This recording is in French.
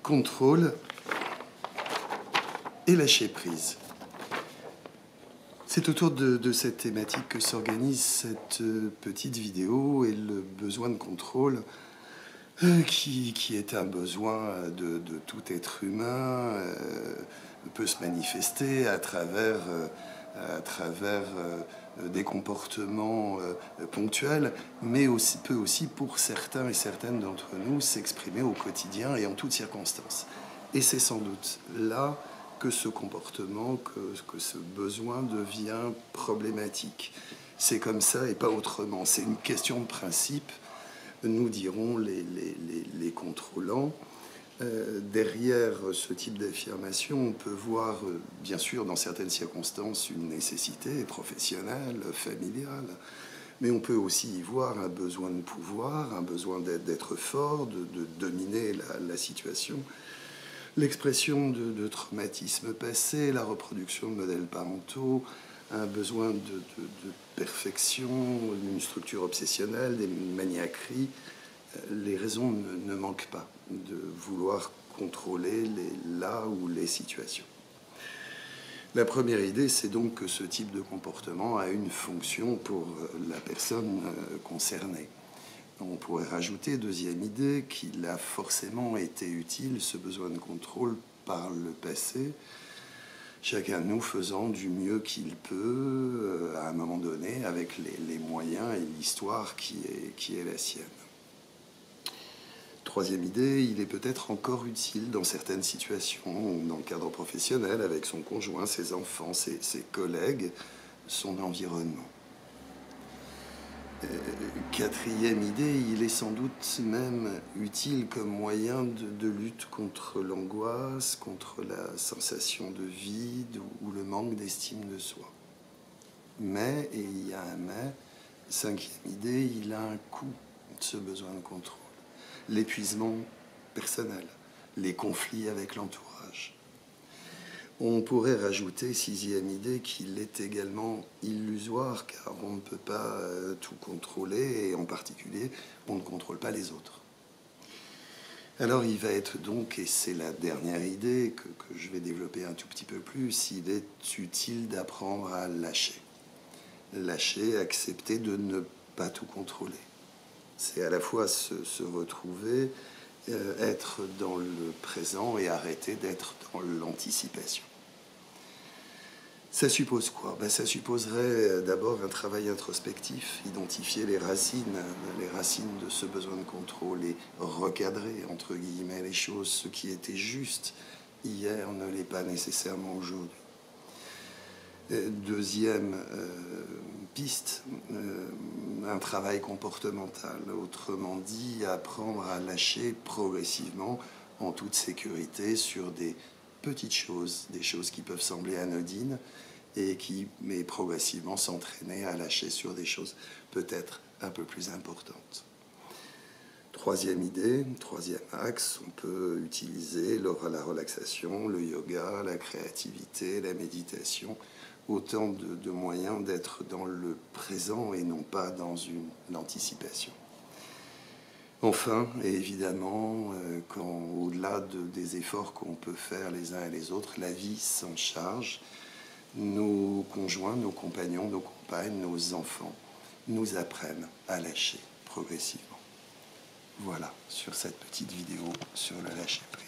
contrôle et lâcher prise. C'est autour de cette thématique que s'organise cette petite vidéo et le besoin de contrôle qui est un besoin de tout être humain, peut se manifester à travers des comportements ponctuels, mais aussi, peut aussi, pour certains et certaines d'entre nous, s'exprimer au quotidien et en toutes circonstances. Et c'est sans doute là que ce comportement, que ce besoin devient problématique. C'est comme ça et pas autrement. C'est une question de principe, nous dirons les contrôlants. Derrière ce type d'affirmation, on peut voir, bien sûr, dans certaines circonstances, une nécessité professionnelle, familiale, mais on peut aussi y voir un besoin de pouvoir, un besoin d'être fort, de dominer la situation, l'expression de traumatismes passés, la reproduction de modèles parentaux, un besoin de perfection, une structure obsessionnelle, des maniaqueries. Les raisons ne manquent pas de vouloir contrôler là ou les situations. La première idée, c'est donc que ce type de comportement a une fonction pour la personne concernée. On pourrait rajouter, deuxième idée, qu'il a forcément été utile, ce besoin de contrôle, par le passé, chacun de nous faisant du mieux qu'il peut à un moment donné avec les moyens et l'histoire qui est la sienne. Troisième idée, il est peut-être encore utile dans certaines situations, dans le cadre professionnel, avec son conjoint, ses enfants, ses collègues, son environnement. Quatrième idée, il est sans doute même utile comme moyen de lutte contre l'angoisse, contre la sensation de vide ou le manque d'estime de soi. Mais, et il y a un mais, cinquième idée, il a un coût, ce besoin de contrôle. L'épuisement personnel, les conflits avec l'entourage. On pourrait rajouter, sixième idée, qu'il est également illusoire, car on ne peut pas tout contrôler, et en particulier, on ne contrôle pas les autres. Alors il va être donc, et c'est la dernière idée que je vais développer un tout petit peu plus, il est utile d'apprendre à lâcher. Lâcher, accepter de ne pas tout contrôler. C'est à la fois se retrouver, être dans le présent et arrêter d'être dans l'anticipation. Ça suppose quoi? Ça supposerait d'abord un travail introspectif, identifier les racines de ce besoin de contrôle et recadrer, entre guillemets, les choses. Ce qui était juste hier ne l'est pas nécessairement aujourd'hui. Deuxième piste, un travail comportemental, autrement dit, apprendre à lâcher progressivement, en toute sécurité, sur des petites choses, des choses qui peuvent sembler anodines, et mais progressivement s'entraîner à lâcher sur des choses peut-être un peu plus importantes. Troisième idée, troisième axe, on peut utiliser la relaxation, le yoga, la créativité, la méditation, autant de moyens d'être dans le présent et non pas dans l'anticipation. Enfin, et évidemment, au-delà des efforts qu'on peut faire les uns et les autres, la vie s'en charge. Nos conjoints, nos compagnons, nos compagnes, nos enfants nous apprennent à lâcher progressivement. Voilà, sur cette petite vidéo sur le lâcher prise.